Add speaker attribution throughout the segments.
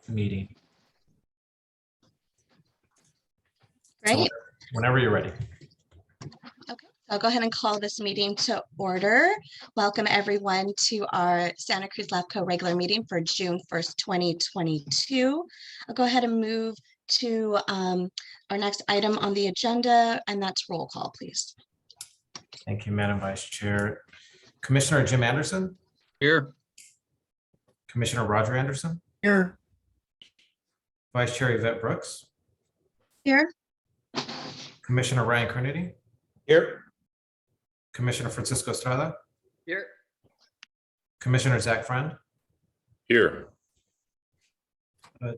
Speaker 1: meeting.
Speaker 2: Great.
Speaker 1: So whenever you're ready.
Speaker 2: Okay, I'll go ahead and call this meeting to order. Welcome everyone to our Santa Cruz LAFCO regular meeting for June 1st, 2022. I'll go ahead and move to our next item on the agenda, and that's roll call, please.
Speaker 1: Thank you, Madam Vice Chair. Commissioner Jim Anderson,
Speaker 3: Here.
Speaker 1: Commissioner Roger Anderson,
Speaker 3: Here.
Speaker 1: Vice Chair Yvette Brooks,
Speaker 2: Here.
Speaker 1: Commissioner Ryan Kernedy,
Speaker 3: Here.
Speaker 1: Commissioner Francisco Estrada,
Speaker 3: Here.
Speaker 1: Commissioner Zach Friend,
Speaker 3: Here.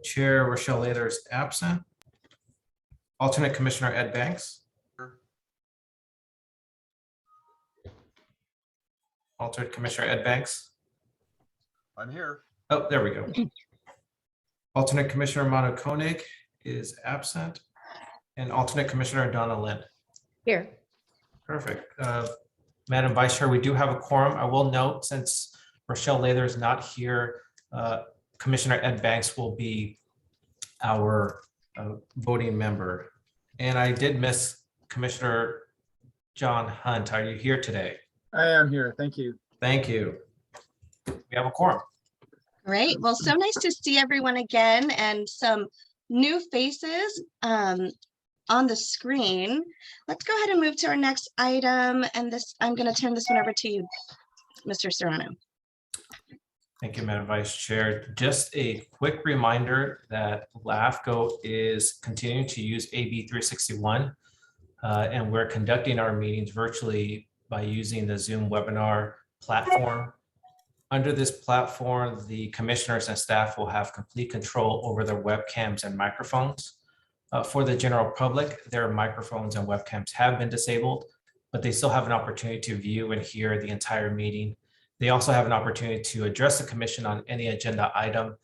Speaker 1: Chair Rochelle Lather is absent. Alternate Commissioner Ed Banks. Alternate Commissioner Ed Banks.
Speaker 3: I'm here.
Speaker 1: Oh, there we go. Alternate Commissioner Manu Koenig is absent. And alternate Commissioner Donna Lind.
Speaker 2: Here.
Speaker 1: Perfect. Madam Vice Chair, we do have a quorum. I will note, since Rochelle Lather is not here, Commissioner Ed Banks will be our voting member. And I did miss Commissioner John Hunt. Are you here today?
Speaker 4: I am here. Thank you.
Speaker 1: Thank you. We have a quorum.
Speaker 2: Great. Well, so nice to see everyone again and some new faces on the screen. Let's go ahead and move to our next item. And this, I'm going to turn this one over to you, Mr. Serrano.
Speaker 1: Thank you, Madam Vice Chair. Just a quick reminder that LAFCO is continuing to use AB 361, and we're conducting our meetings virtually by using the Zoom webinar platform. Under this platform, the commissioners and staff will have complete control over their webcams and microphones. For the general public, their microphones and webcams have been disabled, but they still have an opportunity to view and hear the entire meeting. They also have an opportunity to address the commission on any agenda item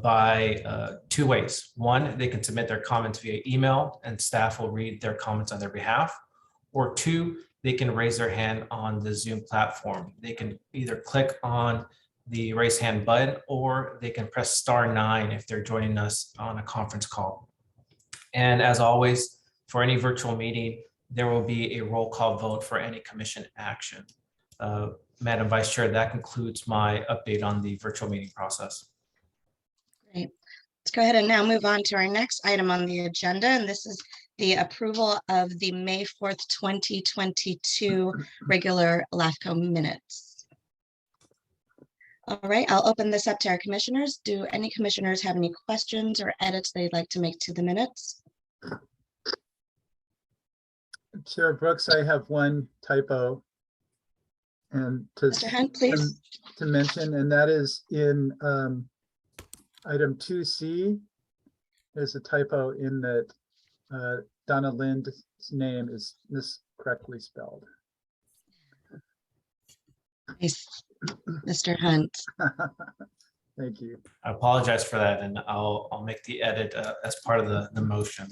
Speaker 1: by two ways. One, they can submit their comments via email and staff will read their comments on their behalf. Or two, they can raise their hand on the Zoom platform. They can either click on the raise hand button or they can press *9 if they're joining us on a conference call. And as always, for any virtual meeting, there will be a roll call vote for any commission action. Madam Vice Chair, that concludes my update on the virtual meeting process.
Speaker 2: Great. Let's go ahead and now move on to our next item on the agenda. And this is the approval of the May 4th, 2022 regular LAFCO minutes. All right, I'll open this up to our commissioners. Do any commissioners have any questions or edits they'd like to make to the minutes?
Speaker 4: Chair Brooks, I have one typo. And
Speaker 2: Mr. Hunt, please.
Speaker 4: to mention, and that is in item 2C. There's a typo in that Donna Lind's name is miscorrectly spelled.
Speaker 2: Nice, Mr. Hunt.
Speaker 4: Thank you.
Speaker 1: I apologize for that, and I'll make the edit as part of the motion.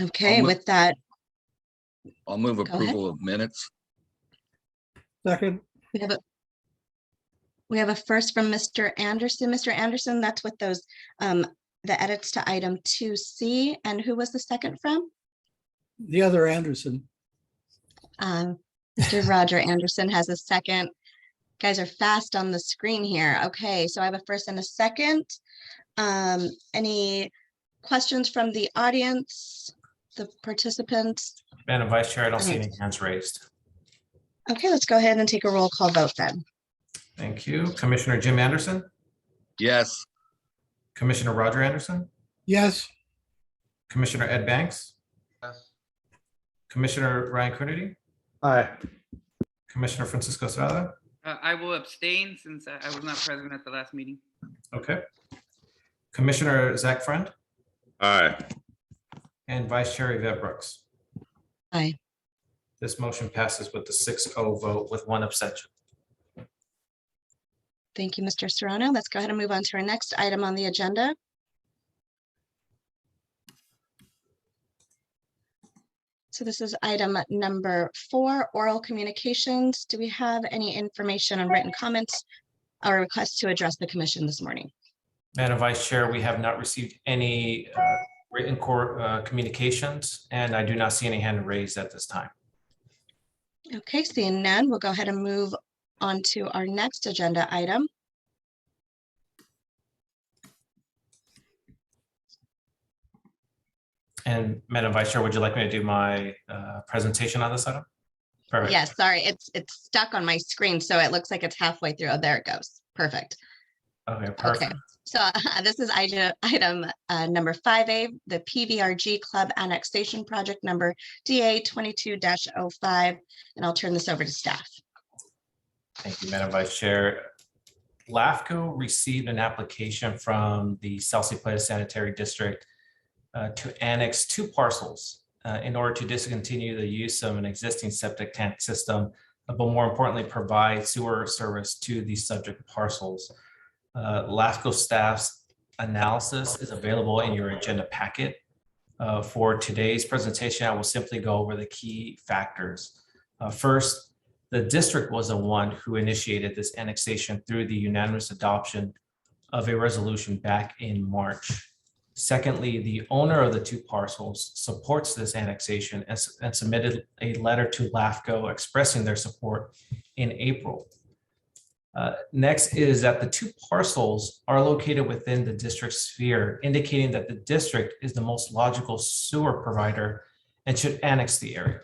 Speaker 2: Okay, with that,
Speaker 3: I'll move
Speaker 2: ahead.
Speaker 3: approval of minutes.
Speaker 4: Second.
Speaker 2: we have a first from Mr. Anderson. Mr. Anderson, that's with those the edits to item 2C. And who was the second from?
Speaker 5: The other Anderson.
Speaker 2: Mr. Roger Anderson has a second. Guys are fast on the screen here. Okay, so I have a first and a second. Any questions from the audience, the participants?
Speaker 1: Madam Vice Chair, I don't see any hands raised.
Speaker 2: Okay, let's go ahead and take a roll call vote then.
Speaker 1: Thank you. Commissioner Jim Anderson,
Speaker 3: Yes.
Speaker 1: Commissioner Roger Anderson,
Speaker 5: Yes.
Speaker 1: Commissioner Ed Banks,
Speaker 3: Yes.
Speaker 1: Commissioner Ryan Kernedy,
Speaker 4: Aye.
Speaker 1: Commissioner Francisco Estrada.
Speaker 6: I will abstain since I was not present at the last meeting.
Speaker 1: Okay. Commissioner Zach Friend
Speaker 3: Aye.
Speaker 1: and Vice Chair Yvette Brooks.
Speaker 2: Aye.
Speaker 1: This motion passes with the 6-0 vote with one abstention.
Speaker 2: Thank you, Mr. Serrano. Let's go ahead and move on to our next item on the agenda. So this is item number 4, oral communications. Do we have any information on written comments our request to address the commission this morning?
Speaker 1: Madam Vice Chair, we have not received any written communications, and I do not see any hand raised at this time.
Speaker 2: Okay, seeing none, we'll go ahead and move on to our next agenda item.
Speaker 1: And Madam Vice Chair, would you like me to do my presentation on this item? Perfect.
Speaker 2: Yes, sorry, it's stuck on my screen, so it looks like it's halfway through. Oh, there it goes. Perfect.
Speaker 1: Okay,
Speaker 2: Okay,
Speaker 1: perfect.
Speaker 2: so this is item number 5A, the PVRG Club Annexation Project number DA 22-05, and I'll turn this over to staff.
Speaker 1: Thank you, Madam Vice Chair. LAFCO received an application from the Salispuedes Sanitary District to annex 2 parcels in order to discontinue the use of an existing septic tank system, but more importantly, provide sewer service to the subject parcels. LAFCO staff's analysis is available in your agenda packet. For today's presentation, I will simply go over the key factors. First, the district was the one who initiated this annexation through the unanimous adoption of a resolution back in March. Secondly, the owner of the 2 parcels supports this annexation and submitted a letter to LAFCO expressing their support in April. Next is that the 2 parcels are located within the district sphere, indicating that the district is the most logical sewer provider and should annex the area.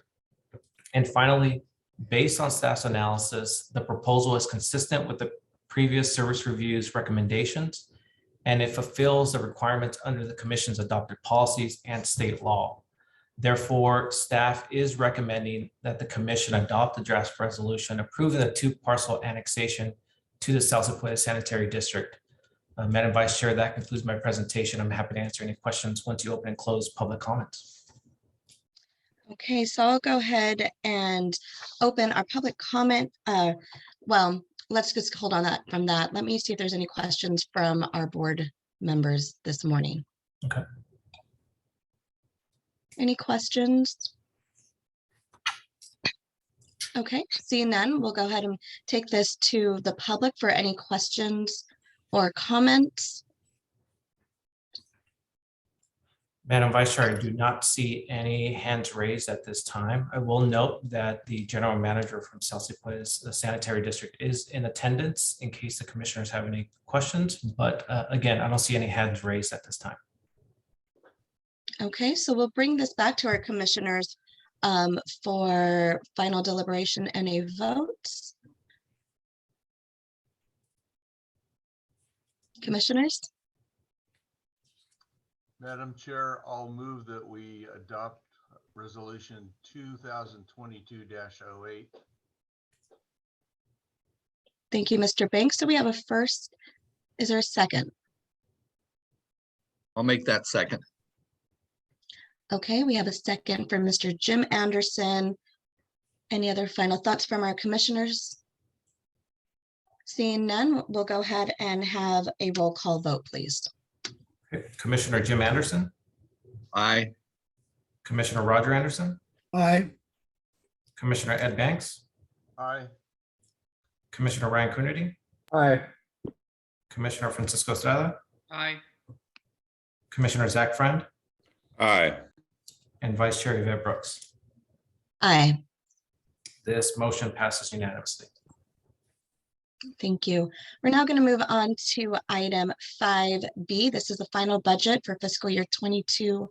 Speaker 1: And finally, based on staff's analysis, the proposal is consistent with the previous service review's recommendations, and it fulfills the requirements under the commission's adopted policies and state law. Therefore, staff is recommending that the commission adopt the draft resolution approving the 2 parcel annexation to the Salispuedes Sanitary District. Madam Vice Chair, that concludes my presentation. I'm happy to answer any questions once you open and close public comments.
Speaker 2: Okay, so I'll go ahead and open our public comment. Well, let's just hold on that from that. Let me see if there's any questions from our board members this morning.
Speaker 1: Okay.
Speaker 2: Any questions? Okay, seeing none, we'll go ahead and take this to the public for any questions or comments.
Speaker 1: Madam Vice Chair, I do not see any hands raised at this time. I will note that the general manager from Salispuedes Sanitary District is in attendance in case the commissioners have any questions, but again, I don't see any hands raised at this time.
Speaker 2: Okay, so we'll bring this back to our commissioners for final deliberation and a vote. Commissioners?
Speaker 7: Madam Chair, I'll move that we adopt resolution 2022-08.
Speaker 2: Thank you, Mr. Banks. So we have a first. Is there a second?
Speaker 3: I'll make that second.
Speaker 2: Okay, we have a second from Mr. Jim Anderson. Any other final thoughts from our commissioners? Seeing none, we'll go ahead and have a roll call vote, please.
Speaker 1: Okay. Commissioner Jim Anderson,
Speaker 3: Aye.
Speaker 1: Commissioner Roger Anderson,
Speaker 5: Aye.
Speaker 1: Commissioner Ed Banks,
Speaker 7: Aye.
Speaker 1: Commissioner Ryan Coonerty,
Speaker 4: Aye.
Speaker 1: Commissioner Francisco Estrada,
Speaker 6: Aye.
Speaker 1: Commissioner Zach Friend,
Speaker 3: Aye.
Speaker 1: and Vice Chair Yvette Brooks.
Speaker 2: Aye,
Speaker 1: This motion passes unanimously.
Speaker 2: thank you. We're now going to move on to item 5B. This is the final budget for fiscal year 22-23.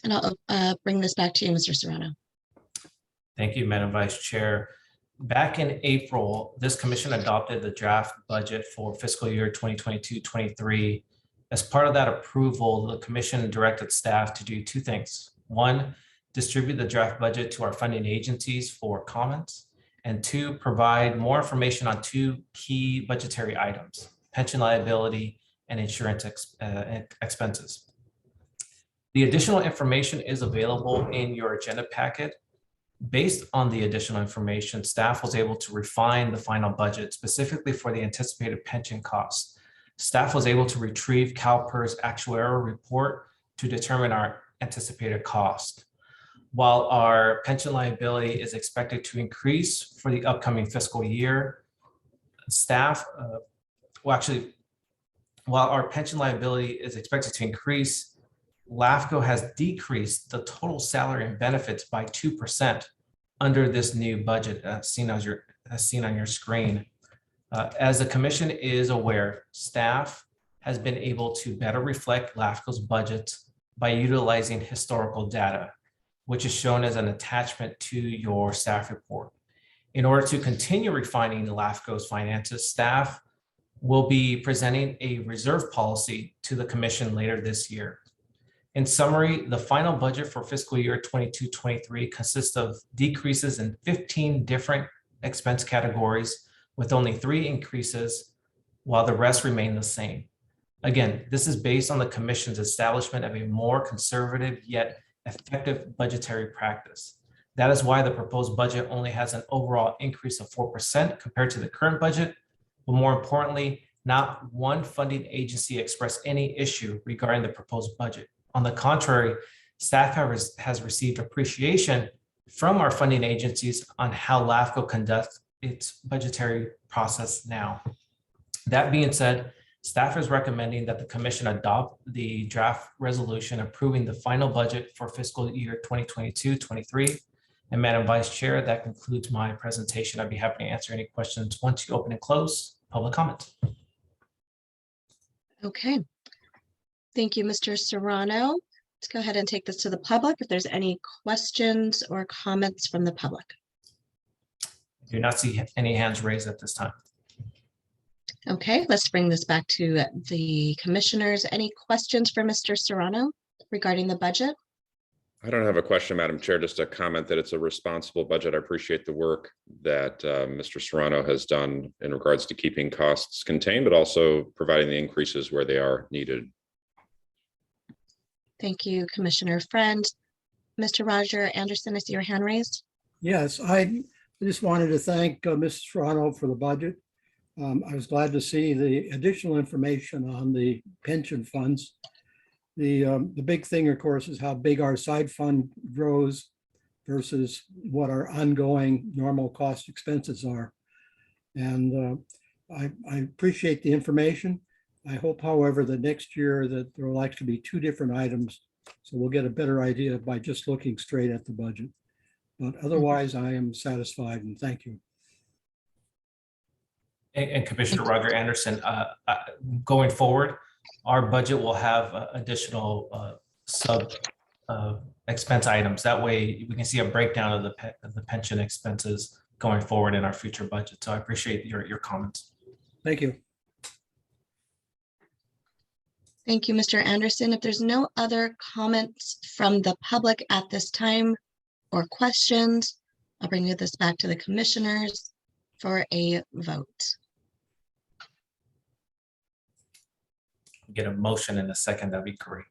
Speaker 2: And I'll bring this back to you, Mr. Serrano.
Speaker 1: Thank you, Madam Vice Chair. Back in April, this commission adopted the draft budget for fiscal year 2022-23. As part of that approval, the commission directed staff to do 2 things. 1, distribute the draft budget to our funding agencies for comments, and 2, provide more information on 2 key budgetary items: pension liability and insurance expenses. The additional information is available in your agenda packet. Based on the additional information, staff was able to refine the final budget specifically for the anticipated pension costs. Staff was able to retrieve CalPERS actuarial report to determine our anticipated cost. While our pension liability is expected to increase for the upcoming fiscal year, staff, while our pension liability is expected to increase, LAFCO has decreased the total salary and benefits by 2% under this new budget, as seen on your screen. As the commission is aware, staff has been able to better reflect LAFCO's budget by utilizing historical data, which is shown as an attachment to your staff report. In order to continue refining LAFCO's finances, staff will be presenting a reserve policy to the commission later this year. In summary, the final budget for fiscal year 22-23 consists of decreases in 15 different expense categories, with only 3 increases, while the rest remain the same. Again, this is based on the commission's establishment of a more conservative yet effective budgetary practice. That is why the proposed budget only has an overall increase of 4% compared to the current budget, but more importantly, not one funding agency expressed any issue regarding the proposed budget. On the contrary, staff has received appreciation from our funding agencies on how LAFCO conducts its budgetary process now. That being said, staff is recommending that the commission adopt the draft resolution approving the final budget for fiscal year 2022-23. And Madam Vice Chair, that concludes my presentation. I'd be happy to answer any questions once you open and close public comment.
Speaker 2: Okay. Thank you, Mr. Serrano. Let's go ahead and take this to the public. If there's any questions or comments from the public.
Speaker 1: I do not see any hands raised at this time.
Speaker 2: Okay, let's bring this back to the commissioners. Any questions for Mr. Serrano regarding the budget?
Speaker 8: I don't have a question, Madam Chair, just a comment that it's a responsible budget. I appreciate the work that Mr. Serrano has done in regards to keeping costs contained, but also providing the increases where they are needed.
Speaker 2: Thank you, Commissioner Friend. Mr. Roger Anderson, I see your hand raised.
Speaker 5: Yes, I just wanted to thank Mr. Serrano for the budget. I was glad to see the additional information on the pension funds. The big thing, of course, is how big our side fund grows versus what our ongoing normal cost expenses are. And I appreciate the information. I hope, however, that next year that there will actually be 2 different items. So we'll get a better idea by just looking straight at the budget. But otherwise, I am satisfied and thank you.
Speaker 1: And Commissioner Roger Anderson, going forward, our budget will have additional sub expense items. That way we can see a breakdown of the pension expenses going forward in our future budget. So I appreciate your comments.
Speaker 5: Thank you.
Speaker 2: Thank you, Mr. Anderson. If there's no other comments from the public at this time or questions, I'll bring this back to the commissioners for a vote.
Speaker 1: Get a motion in a second, that'd be great.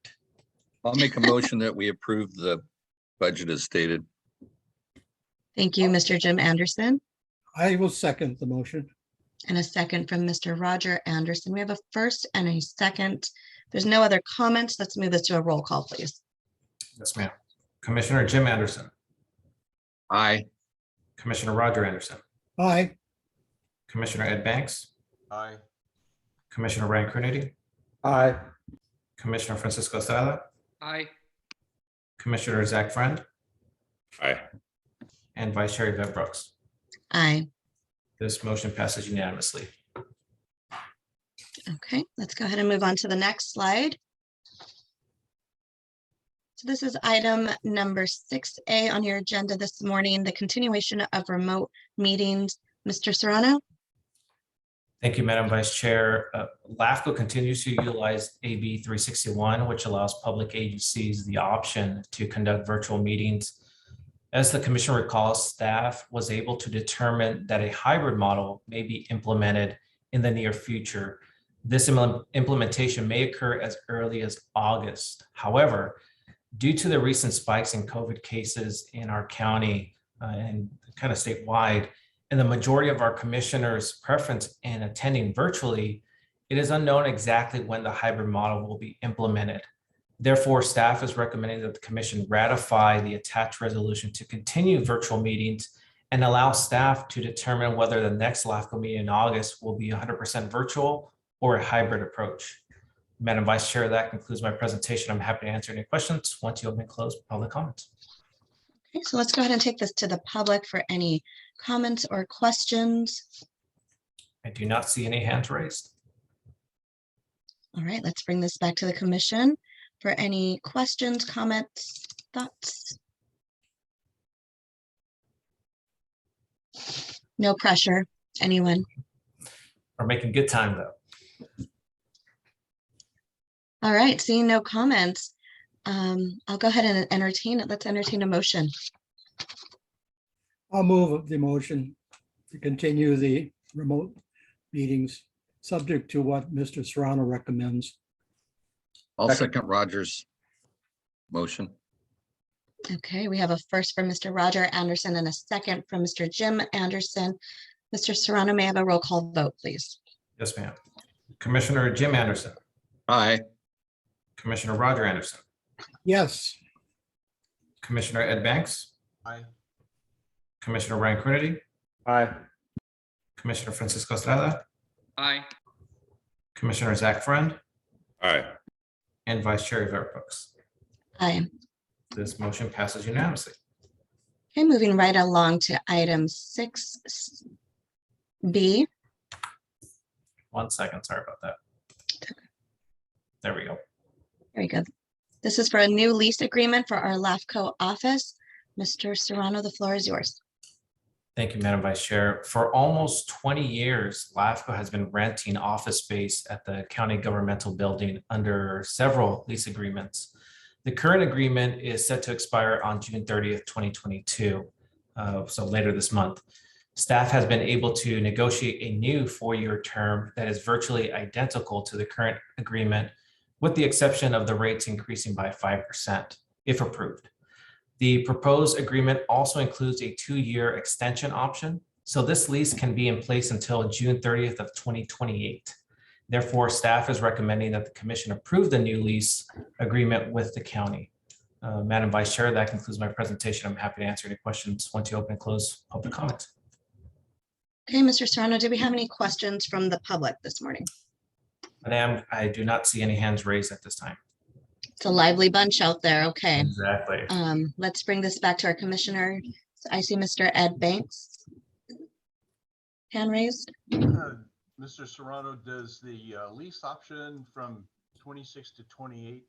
Speaker 3: I'll make a motion that we approve the budget as stated.
Speaker 2: Thank you, Mr. Jim Anderson,
Speaker 5: I will second the motion.
Speaker 2: and a second from Mr. Roger Anderson. We have a first and a second. There's no other comments. Let's move this to a roll call, please.
Speaker 1: Yes, ma'am. Commissioner Jim Anderson,
Speaker 3: Aye.
Speaker 1: Commissioner Roger Anderson,
Speaker 5: Aye.
Speaker 1: Commissioner Ed Banks,
Speaker 7: Aye.
Speaker 1: Commissioner Ryan Kernedy,
Speaker 4: Aye.
Speaker 1: Commissioner Francisco Estrada,
Speaker 6: Aye.
Speaker 1: Commissioner Zach Friend,
Speaker 8: Aye.
Speaker 1: and Vice Chair Yvette Brooks.
Speaker 2: Aye.
Speaker 1: This motion passes unanimously.
Speaker 2: Okay, let's go ahead and move on to the next slide. So this is item number 6A on your agenda this morning, the continuation of remote meetings. Mr. Serrano?
Speaker 1: Thank you, Madam Vice Chair. LAFCO continues to utilize AB 361, which allows public agencies the option to conduct virtual meetings. As the commission recalls, staff was able to determine that a hybrid model may be implemented in the near future. This implementation may occur as early as August. However, due to the recent spikes in COVID cases in our county and kind of statewide, and the majority of our commissioners' preference in attending virtually, it is unknown exactly when the hybrid model will be implemented. Therefore, staff is recommending that the commission ratify the attached resolution to continue virtual meetings and allow staff to determine whether the next LAFCO meeting in August will be 100% virtual or a hybrid approach. Madam Vice Chair, that concludes my presentation. I'm happy to answer any questions once you open and close public comments.
Speaker 2: Okay, so let's go ahead and take this to the public for any comments or questions.
Speaker 1: I do not see any hands raised.
Speaker 2: All right, let's bring this back to the commission for any questions, comments, thoughts. No pressure, anyone.
Speaker 1: We're making good time, though.
Speaker 2: All right, seeing no comments, I'll go ahead and entertain it. Let's entertain a motion.
Speaker 5: I'll move the motion to continue the remote meetings, subject to what Mr. Serrano recommends.
Speaker 3: I'll second Roger's motion.
Speaker 2: Okay, we have a first from Mr. Roger Anderson and a second from Mr. Jim Anderson. Mr. Serrano, may I have a roll call vote, please?
Speaker 1: Yes, ma'am. Commissioner Jim Anderson,
Speaker 3: Aye.
Speaker 1: Commissioner Roger Anderson,
Speaker 5: Yes.
Speaker 1: Commissioner Ed Banks,
Speaker 7: Aye.
Speaker 1: Commissioner Ryan Coonerty,
Speaker 9: Aye.
Speaker 1: Commissioner Francisco Estrada,
Speaker 6: Aye.
Speaker 1: Commissioner Zach Friend,
Speaker 8: Aye.
Speaker 1: and Vice Chair Yvette Brooks.
Speaker 2: Aye.
Speaker 1: This motion passes unanimously.
Speaker 2: Okay, moving right along to item 6B.
Speaker 1: 1 second, sorry about that. There we go.
Speaker 2: Very good. This is for a new lease agreement for our LAFCO office. Mr. Serrano, the floor is yours.
Speaker 1: Thank you, Madam Vice Chair. For almost 20 years, LAFCO has been renting office space at the county governmental building under several lease agreements. The current agreement is set to expire on June 30th, 2022, so later this month. Staff has been able to negotiate a new 4-year term that is virtually identical to the current agreement, with the exception of the rates increasing by 5% if approved. The proposed agreement also includes a 2-year extension option, so this lease can be in place until June 30th of 2028. Therefore, staff is recommending that the commission approve the new lease agreement with the county. Madam Vice Chair, that concludes my presentation. I'm happy to answer any questions once you open and close public comment.
Speaker 2: Okay, Mr. Serrano, do we have any questions from the public this morning?
Speaker 1: Madam, I do not see any hands raised at this time.
Speaker 2: It's a lively bunch out there. Okay.
Speaker 1: Exactly.
Speaker 2: Let's bring this back to our commissioner. I see Mr. Ed Banks. Hand raised.
Speaker 7: Mr. Serrano, does the lease option from 26 to 28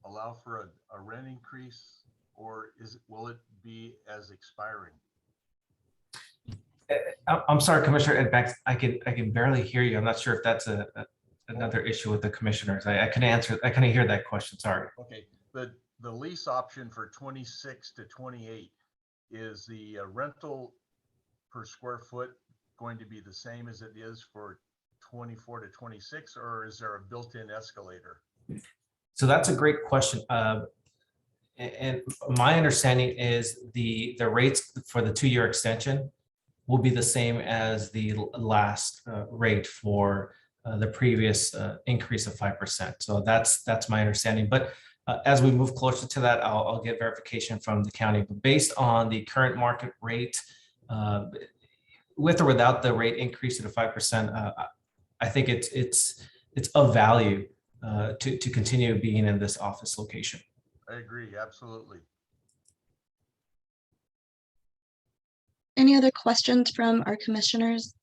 Speaker 7: allow for a rent increase, or will it be as expiring?
Speaker 1: I'm sorry, Commissioner Ed Banks, I can barely hear you. I'm not sure if that's another issue with the commissioners. I couldn't hear that question, sorry.
Speaker 7: Okay, but the lease option for 26 to 28, is the rental per square foot going to be the same as it is for 24 to 26, or is there a built-in escalator?
Speaker 1: So that's a great question. And my understanding is the rates for the 2-year extension will be the same as the last rate for the previous increase of 5%. So that's my understanding. But as we move closer to that, I'll get verification from the county. But based on the current market rate, with or without the rate increase to the 5%, I think it's of value to continue being in this office location.
Speaker 7: I agree, absolutely.
Speaker 2: Any other questions from our commissioners?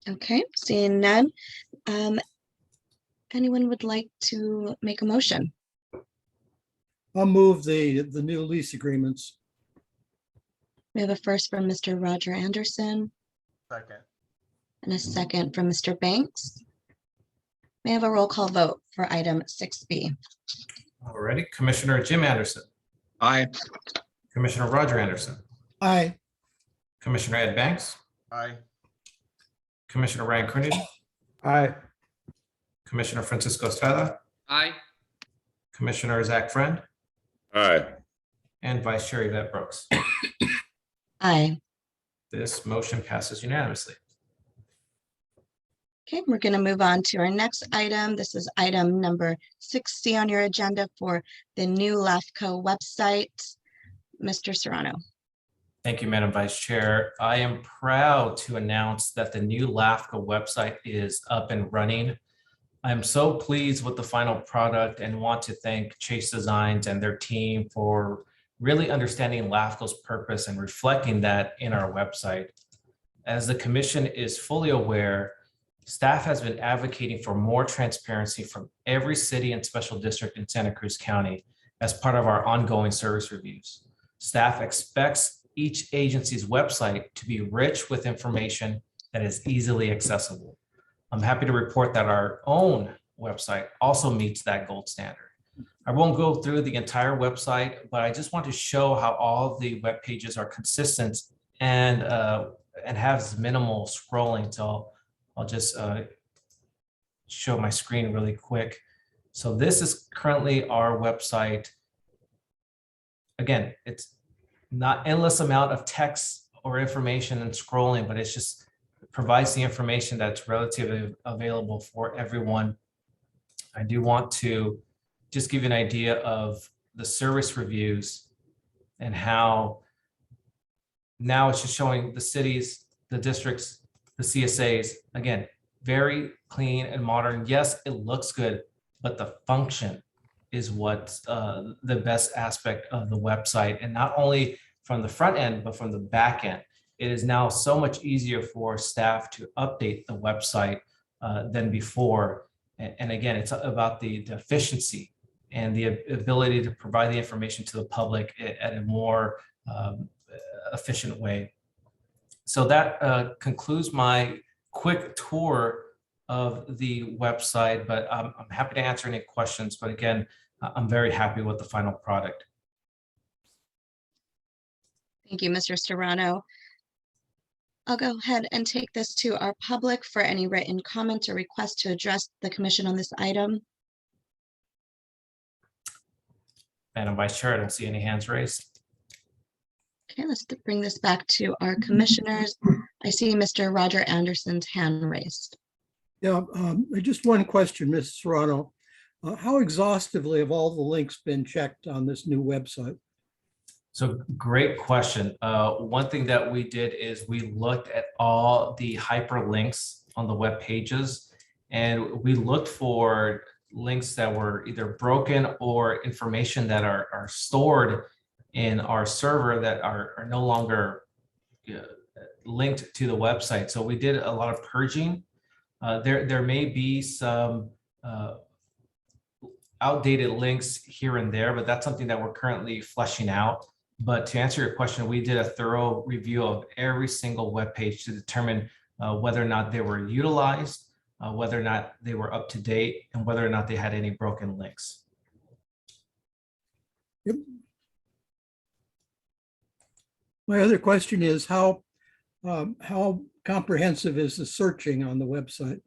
Speaker 2: Okay, seeing none. Anyone would like to make a motion?
Speaker 5: I'll move the new lease agreements.
Speaker 2: We have a first from Mr. Roger Anderson
Speaker 7: Second.
Speaker 2: and a second from Mr. Banks. May I have a roll call vote for item 6B?
Speaker 1: Alrighty, Commissioner Jim Anderson,
Speaker 3: Aye.
Speaker 1: Commissioner Roger Anderson,
Speaker 5: Aye.
Speaker 1: Commissioner Ed Banks,
Speaker 7: Aye.
Speaker 1: Commissioner Ryan Coonerty,
Speaker 9: Aye.
Speaker 1: Commissioner Francisco Estrada,
Speaker 6: Aye.
Speaker 1: Commissioner Zach Friend,
Speaker 8: Aye.
Speaker 1: and Vice Chair Yvette Brooks.
Speaker 2: Aye.
Speaker 1: This motion passes unanimously.
Speaker 2: Okay, we're going to move on to our next item. This is item number 60 on your agenda for the new LAFCO website. Mr. Serrano.
Speaker 1: Thank you, Madam Vice Chair. I am proud to announce that the new LAFCO website is up and running. I'm so pleased with the final product and want to thank Chase Designs and their team for really understanding LAFCO's purpose and reflecting that in our website. As the commission is fully aware, staff has been advocating for more transparency from every city and special district in Santa Cruz County as part of our ongoing service reviews. Staff expects each agency's website to be rich with information that is easily accessible. I'm happy to report that our own website also meets that gold standard. I won't go through the entire website, but I just want to show how all the web pages are consistent and has minimal scrolling. So I'll just show my screen really quick. So this is currently our website. Again, it's not endless amount of text or information and scrolling, but it's just provides the information that's relatively available for everyone. I do want to just give you an idea of the service reviews and how now it's just showing the cities, the districts, the CSAs, again, very clean and modern. Yes, it looks good, but the function is what's the best aspect of the website. And not only from the front end, but from the back end. It is now so much easier for staff to update the website than before. And again, it's about the efficiency and the ability to provide the information to the public at a more efficient way. So that concludes my quick tour of the website, but I'm happy to answer any questions. But again, I'm very happy with the final product.
Speaker 2: Thank you, Mr. Serrano. I'll go ahead and take this to our public for any written comments or requests to address the commission on this item.
Speaker 1: Madam Vice Chair, I don't see any hands raised.
Speaker 2: Okay, let's bring this back to our commissioners. I see Mr. Roger Anderson's hand raised.
Speaker 5: Yeah, just one question, Ms. Serrano. How exhaustively have all the links been checked on this new website?
Speaker 1: So great question. One thing that we did is we looked at all the hyperlinks on the web pages, and we looked for links that were either broken or information that are stored in our server that are no longer linked to the website. So we did a lot of purging. There may be some outdated links here and there, but that's something that we're currently fleshing out. But to answer your question, we did a thorough review of every single web page to determine whether or not they were utilized, whether or not they were up to date, and whether or not they had any broken links.
Speaker 5: Yep. My other question is how comprehensive is the searching on the website?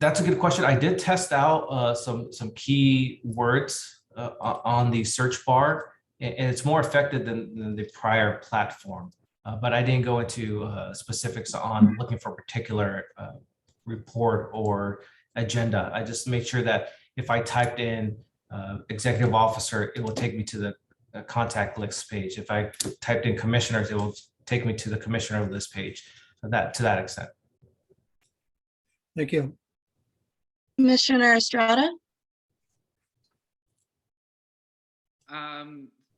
Speaker 1: That's a good question. I did test out some key words on the search bar, and it's more effective than the prior platform. But I didn't go into specifics on looking for a particular report or agenda. I just made sure that if I typed in executive officer, it will take me to the contact list page. If I typed in commissioners, it will take me to the commissioner list page. To that extent.
Speaker 5: Thank you.
Speaker 2: Commissioner Estrada?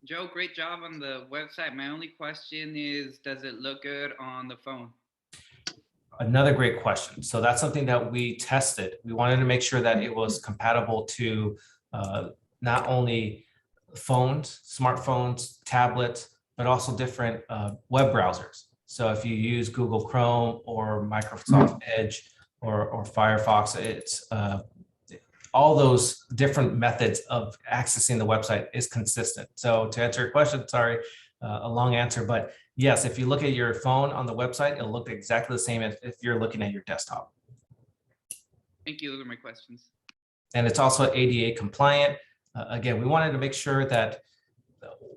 Speaker 6: Joe, great job on the website. My only question is, does it look good on the phone?
Speaker 1: Another great question. So that's something that we tested. We wanted to make sure that it was compatible to not only phones, smartphones, tablets, but also different web browsers. So if you use Google Chrome or Microsoft Edge or Firefox, it's all those different methods of accessing the website is consistent. So to answer your question, sorry, a long answer, but yes, if you look at your phone on the website, it'll look exactly the same as if you're looking at your desktop.
Speaker 6: Thank you. Those are my questions.
Speaker 1: And it's also ADA compliant. Again, we wanted to make sure that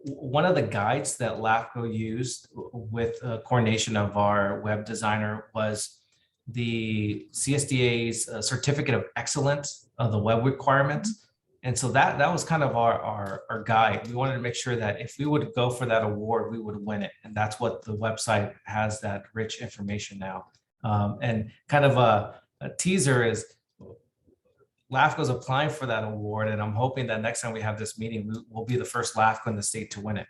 Speaker 1: one of the guides that LAFCO used with coordination of our web designer was the CSDA's Certificate of Excellence of the web requirements. And so that was kind of our guide. We wanted to make sure that if we would go for that award, we would win it. And that's what the website has, that rich information now. And kind of a teaser is LAFCO is applying for that award. And I'm hoping that next time we have this meeting, we'll be the first LAFCO in the state to win it.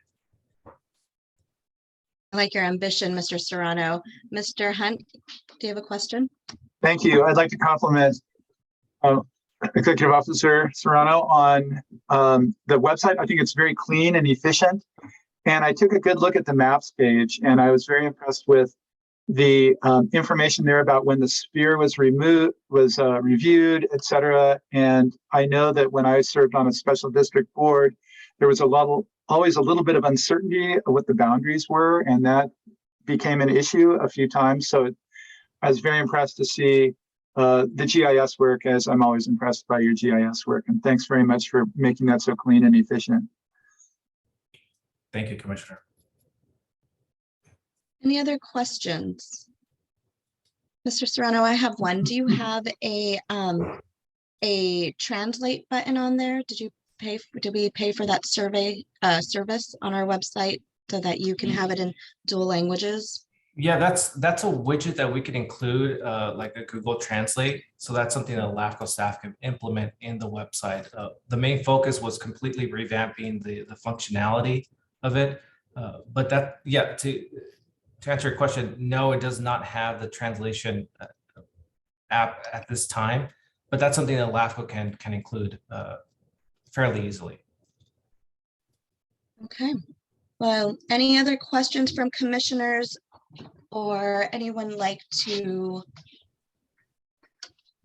Speaker 2: I like your ambition, Mr. Serrano. Mr. Hunt, do you have a question?
Speaker 4: Thank you. I'd like to compliment Executive Officer Serrano on the website. I think it's very clean and efficient. And I took a good look at the maps page, and I was very impressed with the information there about when the sphere was reviewed, et cetera. And I know that when I served on a special district board, there was always a little bit of uncertainty of what the boundaries were, and that became an issue a few times. So I was very impressed to see the GIS work, as I'm always impressed by your GIS work. And thanks very much for making that so clean and efficient.
Speaker 1: Thank you, Commissioner.
Speaker 2: Any other questions? Mr. Serrano, I have one. Do you have a translate button on there? Did we pay for that survey service on our website so that you can have it in dual languages?
Speaker 1: Yeah, that's a widget that we can include, like a Google Translate. So that's something that LAFCO staff can implement in the website. The main focus was completely revamping the functionality of it. But that, yeah, to answer your question, no, it does not have the translation app at this time. But that's something that LAFCO can include fairly easily.
Speaker 2: Okay. Well, any other questions from commissioners? Or anyone like to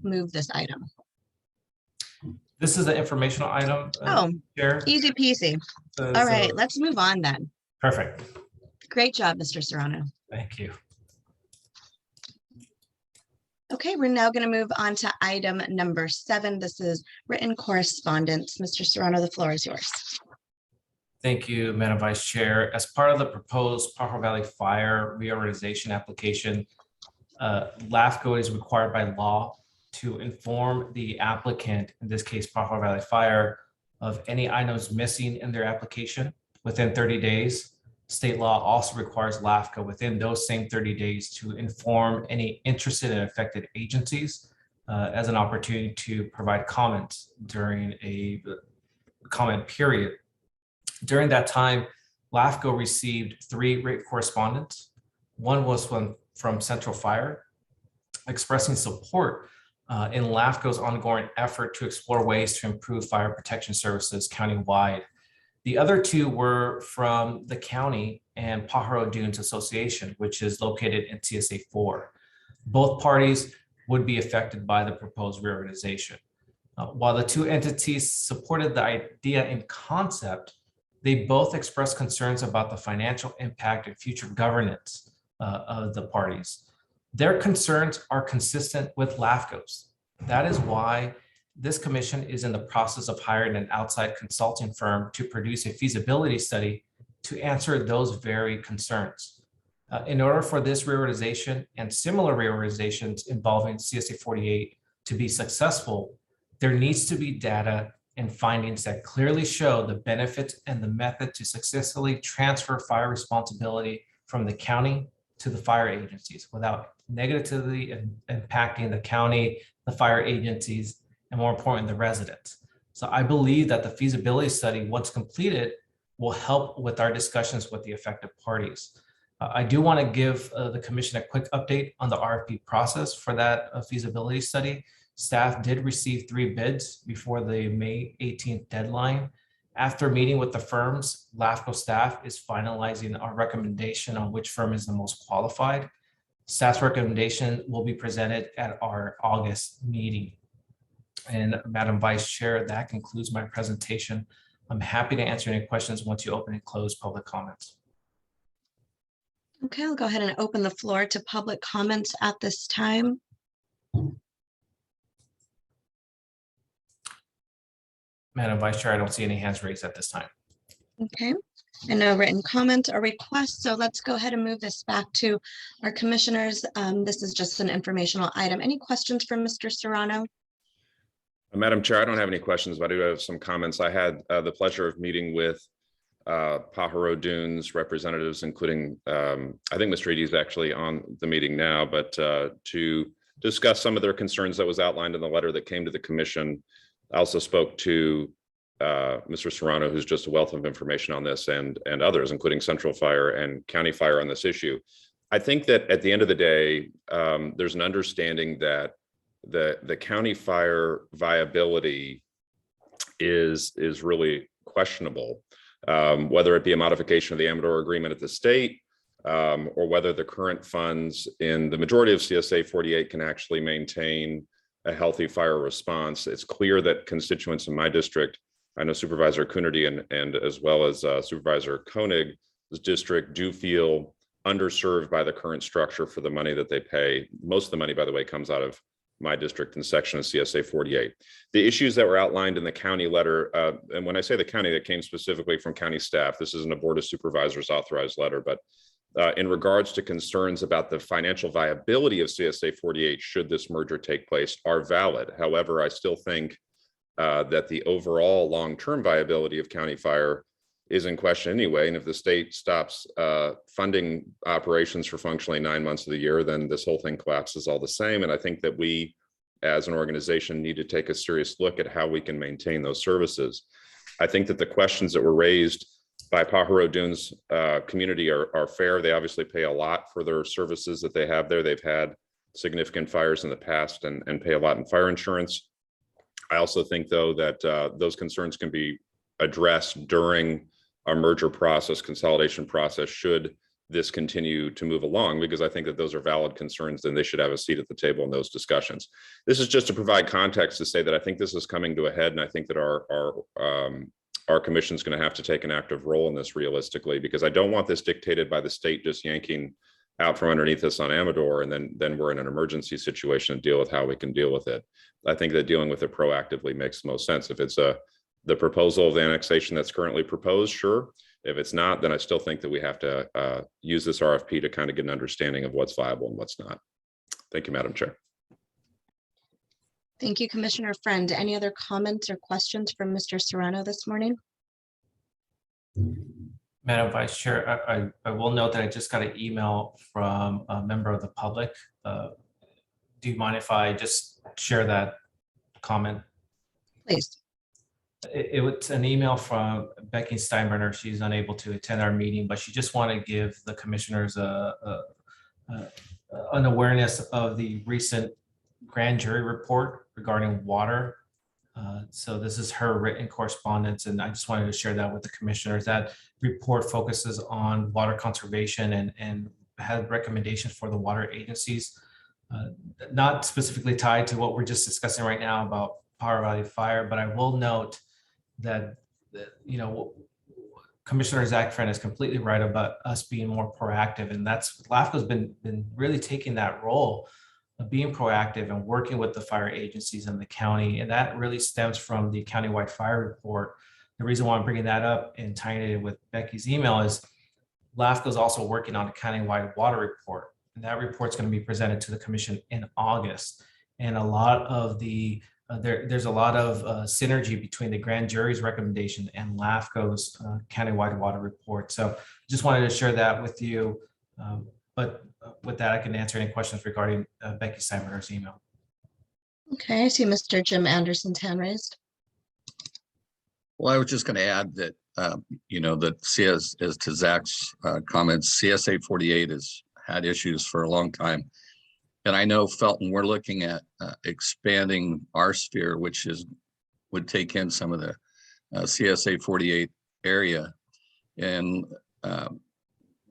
Speaker 2: move this item?
Speaker 1: This is an informational item. Chair.
Speaker 2: Easy peasy. All right, let's move on then.
Speaker 1: Perfect.
Speaker 2: Great job, Mr. Serrano.
Speaker 1: Thank you.
Speaker 2: Okay, we're now going to move on to item number 7. This is written correspondence. Mr. Serrano, the floor is yours.
Speaker 1: Thank you, Madam Vice Chair. As part of the proposed Pajaro Valley Fire reorganization application, LAFCO is required by law to inform the applicant, in this case, Pajaro Valley Fire, of any items missing in their application within 30 days. State law also requires LAFCO within those same 30 days to inform any interested and affected agencies as an opportunity to provide comments during a comment period. During that time, LAFCO received 3 written correspondence. One was from Central Fire, expressing support in LAFCO's ongoing effort to explore ways to improve fire protection services countywide. The other 2 were from the county and Pajaro Dunes Association, which is located in TSA 4. Both parties would be affected by the proposed reorganization. While the 2 entities supported the idea in concept, they both expressed concerns about the financial impact and future governance of the parties. Their concerns are consistent with LAFCO's. That is why this commission is in the process of hiring an outside consulting firm to produce a feasibility study to answer those very concerns. In order for this reorganization and similar reorganizations involving CSA 48 to be successful, there needs to be data and findings that clearly show the benefits and the method to successfully transfer fire responsibility from the county to the fire agencies without negatively impacting the county, the fire agencies, and more important, the residents. So I believe that the feasibility study, once completed, will help with our discussions with the affected parties. I do want to give the commission a quick update on the RFP process for that feasibility study. Staff did receive 3 bids before the May 18th deadline. After meeting with the firms, LAFCO staff is finalizing our recommendation on which firm is the most qualified. Staff's recommendation will be presented at our August meeting. And Madam Vice Chair, that concludes my presentation. I'm happy to answer any questions once you open and close public comments.
Speaker 2: Okay, I'll go ahead and open the floor to public comments at this time.
Speaker 1: Madam Vice Chair, I don't see any hands raised at this time.
Speaker 2: Okay, And no written comment or request. So let's go ahead and move this back to our commissioners. This is just an informational item. Any questions for Mr. Serrano?
Speaker 8: Madam Chair, I don't have any questions, but I do have some comments. I had the pleasure of meeting with Pajaro Dunes representatives, including, I think Mr. Eady is actually on the meeting now, but to discuss some of their concerns that was outlined in the letter that came to the commission. I also spoke to Mr. Serrano, who's just a wealth of information on this, and others, including Central Fire and County Fire on this issue. I think that at the end of the day, there's an understanding that the county fire viability is really questionable, whether it be a modification of the Amador agreement at the state, or whether the current funds in the majority of CSA 48 can actually maintain a healthy fire response. It's clear that constituents in my district, I know Supervisor Coonerty and as well as Supervisor Koenig's district, do feel underserved by the current structure for the money that they pay. Most of the money, by the way, comes out of my district and section of CSA 48. The issues that were outlined in the county letter, and when I say the county, that came specifically from county staff. This isn't a Board of Supervisors authorized letter, but in regards to concerns about the financial viability of CSA 48 should this merger take place are valid. However, I still think that the overall long-term viability of county fire is in question anyway. And if the state stops funding operations for functionally 9 months of the year, then this whole thing collapses all the same. And I think that we, as an organization, need to take a serious look at how we can maintain those services. I think that the questions that were raised by Pajaro Dunes community are fair. They obviously pay a lot for their services that they have there. They've had significant fires in the past and pay a lot in fire insurance. I also think, though, that those concerns can be addressed during our merger process, consolidation process, should this continue to move along, because I think that those are valid concerns and they should have a seat at the table in those discussions. This is just to provide context to say that I think this is coming to a head, and I think that our commission is going to have to take an active role in this realistically, because I don't want this dictated by the state just yanking out from underneath us on Amador, and then we're in an emergency situation to deal with how we can deal with it. I think that dealing with it proactively makes the most sense. If it's the proposal of the annexation that's currently proposed, sure. If it's not, then I still think that we have to use this RFP to kind of get an understanding of what's viable and what's not. Thank you, Madam Chair.
Speaker 2: Thank you, Commissioner Friend. Any other comments or questions from Mr. Serrano this morning?
Speaker 1: Madam Vice Chair, I will note that I just got an email from a member of the public. Do you mind if I just share that comment?
Speaker 2: Please.
Speaker 1: It was an email from Becky Steinbrenner. She's unable to attend our meeting, but she just wanted to give the commissioners an awareness of the recent grand jury report regarding water. So this is her written correspondence, and I just wanted to share that with the commissioners. That report focuses on water conservation and had recommendations for the water agencies, not specifically tied to what we're just discussing right now about Power Valley Fire, but I will note that, Commissioner Zach Friend is completely right about us being more proactive, and that's LAFCO's been really taking that role of being proactive and working with the fire agencies in the county, and that really stems from the countywide fire report. The reason why I'm bringing that up and tying it in with Becky's email is LAFCO is also working on a countywide water report, and that report's going to be presented to the commission in August. And a lot of the there's a lot of synergy between the grand jury's recommendation and LAFCO's countywide water report. So just wanted to share that with you. But with that, I can answer any questions regarding Becky Steinbrenner's email.
Speaker 2: Okay, I see Mr. Jim Anderson's hand raised.
Speaker 3: Well, I was just going to add that, that as to Zach's comments, CSA 48 has had issues for a long time. And I know Felton, we're looking at expanding our sphere, which would take in some of the CSA 48 area. And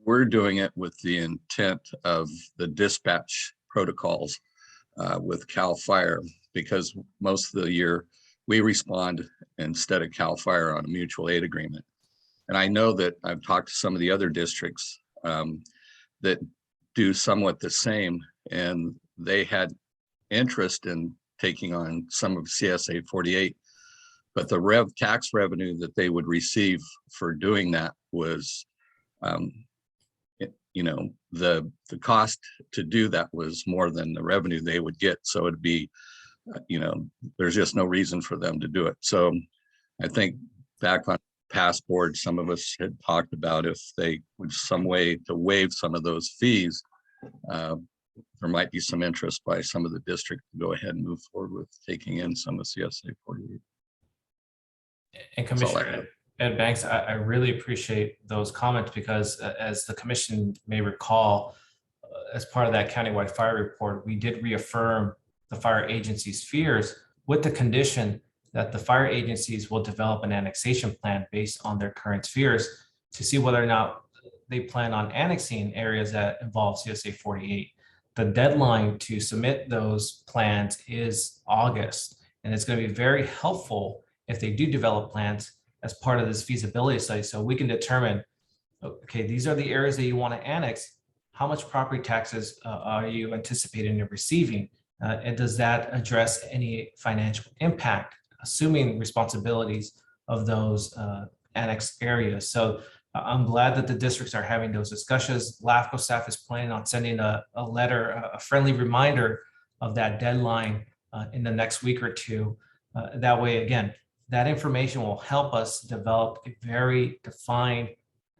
Speaker 3: we're doing it with the intent of the dispatch protocols with CAL FIRE, because most of the year we respond instead of CAL FIRE on a mutual aid agreement. And I know that I've talked to some of the other districts that do somewhat the same, and they had interest in taking on some of CSA 48, But the tax revenue that they would receive for doing that was, the cost to do that was more than the revenue they would get. So it'd be, there's just no reason for them to do it. So I think back on past boards, some of us had talked about if they would some way to waive some of those fees, there might be some interest by some of the district to go ahead and move forward with taking in some of CSA 48.
Speaker 1: And
Speaker 3: That's all I
Speaker 1: Commissioner
Speaker 3: have.
Speaker 1: Ed Banks, I really appreciate those comments because as the commission may recall, as part of that countywide fire report, we did reaffirm the fire agency's fears with the condition that the fire agencies will develop an annexation plan based on their current fears to see whether or not they plan on annexing areas that involve CSA 48. The deadline to submit those plans is August, and it's going to be very helpful if they do develop plans as part of this feasibility study, so we can determine, okay, these are the areas that you want to annex. How much property taxes are you anticipating receiving? And does that address any financial impact, assuming responsibilities of those annexed areas? So I'm glad that the districts are having those discussions. LAFCO staff is planning on sending a letter, a friendly reminder of that deadline in the next week or two. That way, again, that information will help us develop a very defined,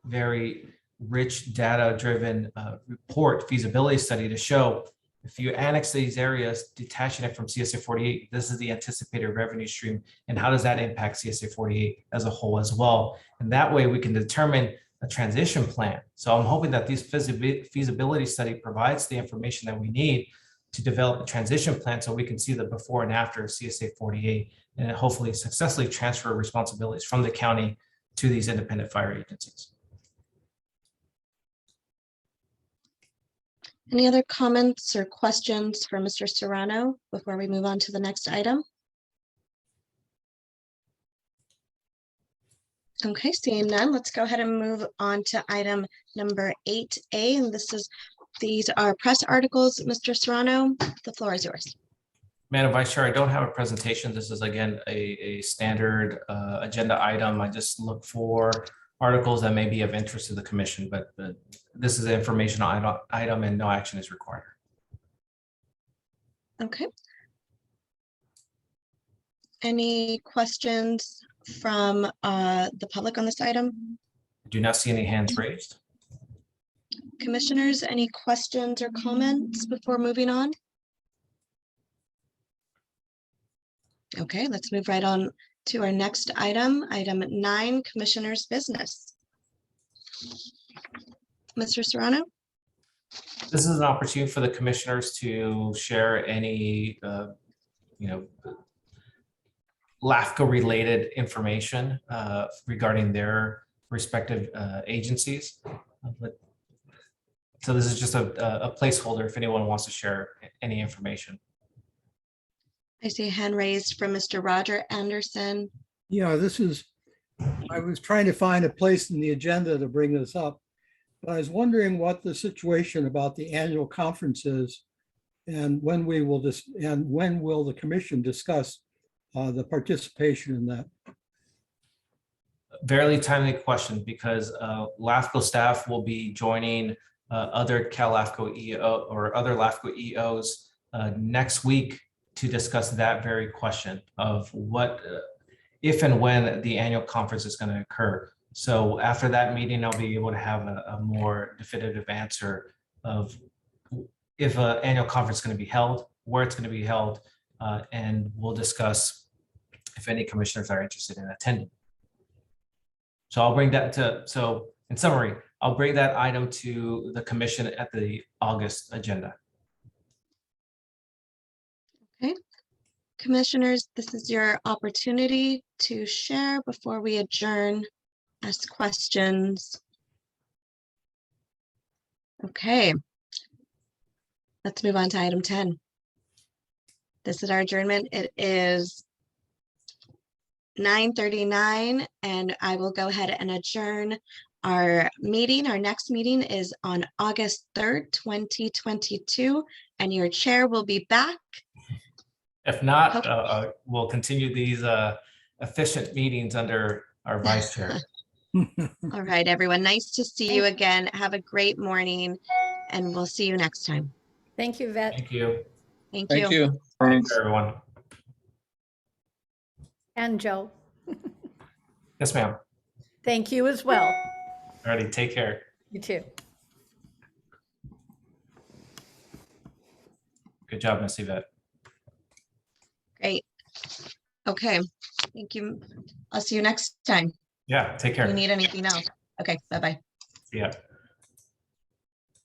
Speaker 1: very rich data-driven report feasibility study to show if you annex these areas, detaching it from CSA 48, this is the anticipated revenue stream, and how does that impact CSA 48 as a whole as well? And that way we can determine a transition plan. So I'm hoping that this feasibility study provides the information that we need to develop a transition plan so we can see the before and after CSA 48 and hopefully successfully transfer responsibilities from the county to these independent fire agencies.
Speaker 2: Any other comments or questions for Mr. Serrano before we move on to the next item? Okay, seeing none, let's go ahead and move on to item number 8A. And these are press articles. Mr. Serrano, the floor is yours.
Speaker 1: Madam Vice Chair, I don't have a presentation. This is again a standard agenda item. I just look for articles that may be of interest to the commission, but this is an informational item and no action is required.
Speaker 2: Okay. Any questions from the public on this item?
Speaker 1: I do not see any hands raised.
Speaker 2: Commissioners, any questions or comments before moving on? Okay, let's move right on to our next item, item 9, Commissioners' Business. Mr. Serrano?
Speaker 1: This is an opportunity for the commissioners to share any, LAFCO related information regarding their respective agencies. So this is just a placeholder if anyone wants to share any information.
Speaker 2: I see a hand raised from Mr. Roger Anderson.
Speaker 5: Yeah, I was trying to find a place in the agenda to bring this up, but I was wondering what the situation about the annual conference is and when will the commission discuss the participation in that?
Speaker 1: Very timely question because LAFCO staff will be joining other Cal LAFCO EO or other LAFCO EOs next week to discuss that very question of what, if and when the annual conference is going to occur. So after that meeting, I'll be able to have a more definitive answer of if an annual conference is going to be held, where it's going to be held, and we'll discuss if any commissioners are interested in attending. So I'll bring that so in summary, I'll bring that item to the commission at the August agenda.
Speaker 2: Okay. Commissioners, this is your opportunity to share before we adjourn, ask questions. Okay. Let's move on to item 10. This is our adjournment. It is 9:39, and I will go ahead and adjourn our meeting. Our next meeting is on August 3rd, 2022, and your chair will be back.
Speaker 1: If not, we'll continue these efficient meetings under our vice chair.
Speaker 2: All right, everyone. Nice to see you again. Have a great morning, and we'll see you next time.
Speaker 9: Thank you, Vet.
Speaker 1: Thank you.
Speaker 2: Thank
Speaker 3: Thank
Speaker 2: you.
Speaker 3: you.
Speaker 4: Thanks.
Speaker 1: Everyone.
Speaker 9: And Joe.
Speaker 1: Yes, ma'am.
Speaker 9: Thank you as well.
Speaker 1: Alrighty, take care.
Speaker 9: You too.
Speaker 1: Good job, Miss Yvette.
Speaker 2: Great. Okay. Thank you. I'll see you next time.
Speaker 1: Yeah, take
Speaker 2: If you
Speaker 1: care.
Speaker 2: need anything else. Okay, bye-bye.
Speaker 1: Yeah.